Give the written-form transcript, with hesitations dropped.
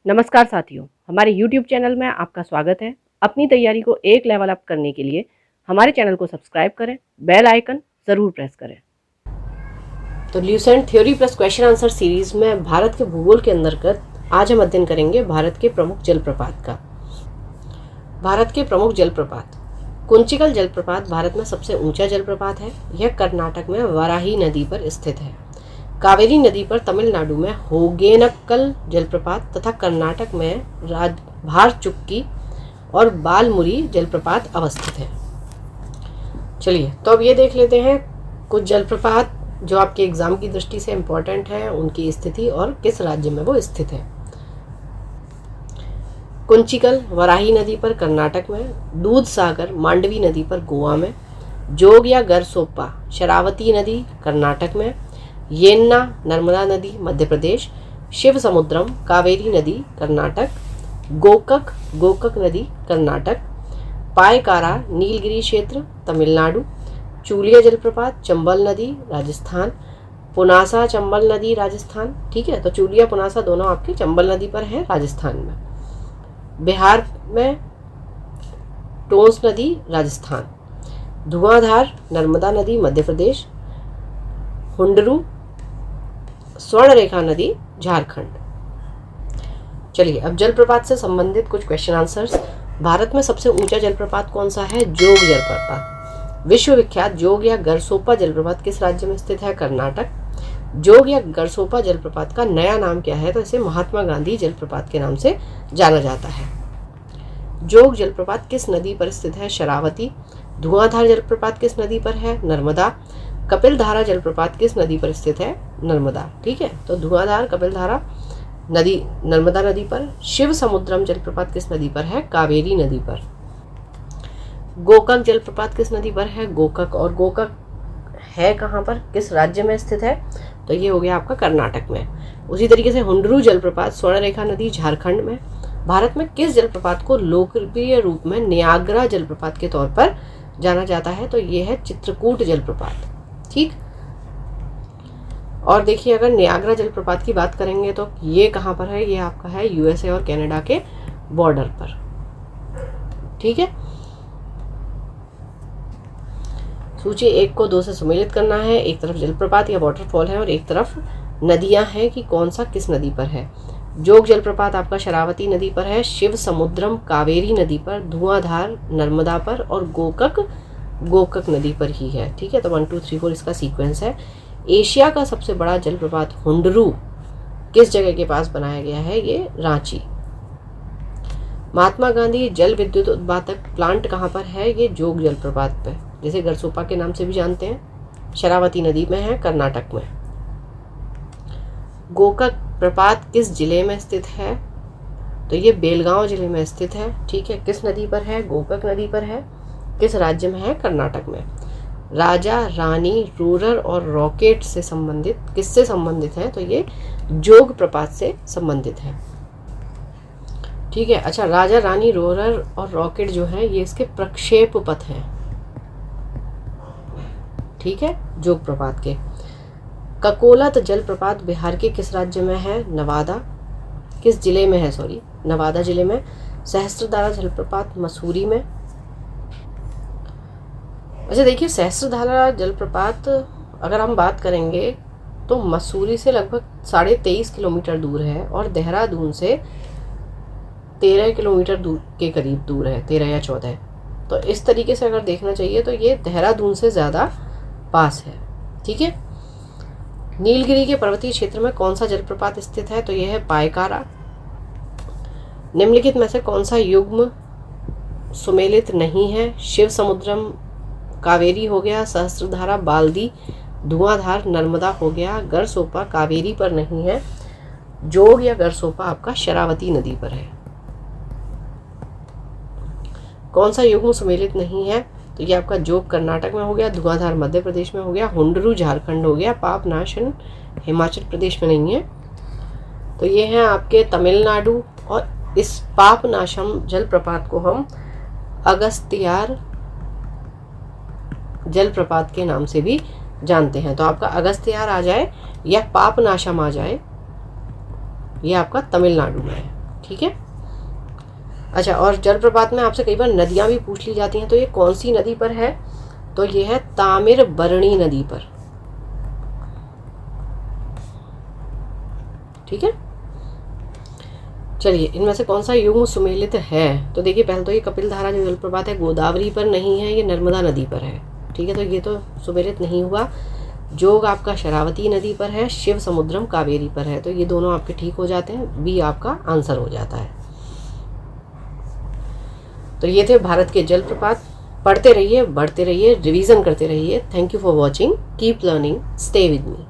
नमस्कार साथियों, हमारे YouTube चैनल में आपका स्वागत है। अपनी तैयारी को एक लेवल अप करने के लिए हमारे चैनल को सब्सक्राइब करें, बेल आइकन ज़रूर प्रेस करें। तो Lucent theory plus question answer series में भारत के भूगोल के अंतर्गत आज हम अध्ययन करेंगे भारत के प्रमुख जलप्रपात का। भारत के प्रमुख जलप्रपात। कुंचिकल जलप्रपात भारत में सबसे ऊंचा जलप्रपात है। यह कर्नाटक में वराही नदी पर स्थित है। कावेरी नदी पर तमिलनाडु में होगेनक्कल जलप्रपात तथा कर्नाटक में भारचुक्की और बालमुरी जलप्रपात अवस्थित है। चलिए तो अब ये देख लेते हैं कुछ जलप्रपात जो आपके एग्जाम की दृष्टि से इम्पोर्टेंट है, उनकी स्थिति और किस राज्य में वो स्थित है। कुंचिकल वराही नदी पर कर्नाटक में, दूधसागर मांडवी नदी पर गोवा में, जोग या गरसोप्पा शरावती नदी कर्नाटक में, येन्ना नर्मदा नदी मध्य प्रदेश, शिव समुद्रम कावेरी नदी कर्नाटक, गोकक नदी कर्नाटक, पायकारा नीलगिरी क्षेत्र तमिलनाडु, चूलिया जलप्रपात चंबल नदी राजस्थान, पुनासा चंबल नदी राजस्थान। ठीक है, तो चूलिया पुनासा दोनों आपके चंबल नदी पर है राजस्थान में। बिहार में टोंस नदी राजस्थान, धुआंधार नर्मदा नदी मध्य प्रदेश, हुंडरू स्वर्णरेखा नदी झारखंड। चलिए अब जलप्रपात से संबंधित कुछ क्वेश्चन आंसर्स। भारत में सबसे ऊंचा जलप्रपात कौन सा है? जोग जलप्रपात। विश्वविख्यात जोग या गरसोप्पा जलप्रपात किस राज्य में स्थित है? कर्नाटक। जोग या गरसोप्पा जलप्रपात का नया नाम क्या है? तो इसे महात्मा गांधी जलप्रपात के नाम से जाना जाता है। जोग जलप्रपात किस नदी पर स्थित है? शरावती। धुआंधार जलप्रपात किस नदी पर है? नर्मदा। कपिलधारा जलप्रपात किस नदी पर स्थित है? नर्मदा। ठीक है, तो धुआंधार कपिलधारा नदी नर्मदा नदी पर। शिव समुद्रम जलप्रपात किस नदी पर है? कावेरी नदी पर। गोकक जलप्रपात किस नदी पर है? गोकक। और गोकक है कहाँ पर, किस राज्य में स्थित है? तो ये हो गया आपका कर्नाटक में। उसी तरीके से हुंडरू जलप्रपात स्वर्णरेखा नदी झारखंड में। भारत में किस जलप्रपात को लोकप्रिय रूप में नियाग्रा जलप्रपात के तौर पर जाना जाता है? तो ये है चित्रकूट जलप्रपात। ठीक, और देखिए अगर नियाग्रा जलप्रपात की बात करेंगे तो ये कहाँ पर है? ये आपका है यूएसए और कनाडा के बॉर्डर पर। ठीक है, सूची 1 को 2 से सम्मिलित करना है। एक तरफ जलप्रपात या वाटरफॉल है और एक तरफ नदियां हैं कि कौन सा किस नदी पर है। जोग जलप्रपात आपका शरावती नदी पर है, शिव समुद्रम कावेरी नदी पर, धुआंधार नर्मदा पर और गोकक नदी पर ही है। ठीक है, तो 1 2 3 4 इसका सीक्वेंस है। एशिया का सबसे बड़ा जलप्रपात हुंडरू किस जगह के पास बनाया गया है? ये रांची। महात्मा गांधी जल विद्युत उत्पादक प्लांट कहाँ पर है? ये जोग जलप्रपात पे, जिसे गरसोप्पा के नाम से भी जानते हैं, शरावती नदी में है कर्नाटक में। गोकक प्रपात किस जिले में स्थित है? तो ये बेलगांव जिले में स्थित है। ठीक है, किस नदी पर है? गोकक नदी पर है। किस राज्य में है? कर्नाटक में। राजा रानी रोरर और रॉकेट से संबंधित किससे संबंधित है? तो ये जोग प्रपात से संबंधित है। ठीक है, अच्छा, राजा रानी रोरर और रॉकेट जो है ये इसके प्रक्षेप पथ हैं। ठीक है, जोग प्रपात के। ककोलत जलप्रपात बिहार के किस राज्य में है? नवादा। किस जिले में है? सॉरी, नवादा जिले में। सहस्त्रधारा जलप्रपात मसूरी में। अच्छा देखिए, सहस्त्रधारा जलप्रपात अगर हम बात करेंगे तो मसूरी से लगभग 23.5 किलोमीटर दूर है और देहरादून से 13 किलोमीटर दूर के करीब दूर है, 13 या 14। तो इस तरीके से अगर देखना चाहिए तो ये देहरादून से ज़्यादा पास है। ठीक है, नीलगिरी के पर्वतीय क्षेत्र में कौन सा जलप्रपात स्थित है? तो यह है पायकारा। निम्नलिखित में से कौन सा युग्म सुमेलित नहीं है? शिव समुद्रम कावेरी हो गया, सहस्त्रधारा बाल्दी, धुआंधार नर्मदा हो गया, गरसोप्पा कावेरी पर नहीं है, जोग या गरसोप्पा आपका शरावती नदी पर है। कौन सा युग्म सुमेलित नहीं है? तो ये आपका जोग कर्नाटक में हो गया, धुआंधार मध्य प्रदेश में हो गया, हुंडरू झारखंड हो गया, पापनाशन हिमाचल प्रदेश में नहीं है। तो ये हैं आपके तमिलनाडु, और इस पापनाशम जलप्रपात को हम अगस्त्यार जलप्रपात के नाम से भी जानते हैं। तो आपका अगस्त्यार आ जाए या पापनाशम आ जाए, ये आपका तमिलनाडु में है। ठीक है। अच्छा, और जलप्रपात में आपसे कई बार नदियाँ भी पूछ ली जाती हैं, तो ये कौन सी नदी पर है? तो ये है तामिरबरणी नदी पर। ठीक है। चलिए, इनमें से कौन सा युग्म सुमेलित है? तो देखिए, पहले तो ये कपिलधारा जो जलप्रपात है गोदावरी पर नहीं है, ये नर्मदा नदी पर है। ठीक है, तो ये तो सुमेलित नहीं हुआ। जोग आपका शरावती नदी पर है, शिव समुद्रम कावेरी पर है, तो ये दोनों आपके ठीक हो जाते हैं, बी आपका आंसर हो जाता है। तो ये थे भारत के जलप्रपात। पढ़ते रहिए, बढ़ते रहिए, रिवीजन करते रहिए। Thank you for watching, keep learning, stay with me.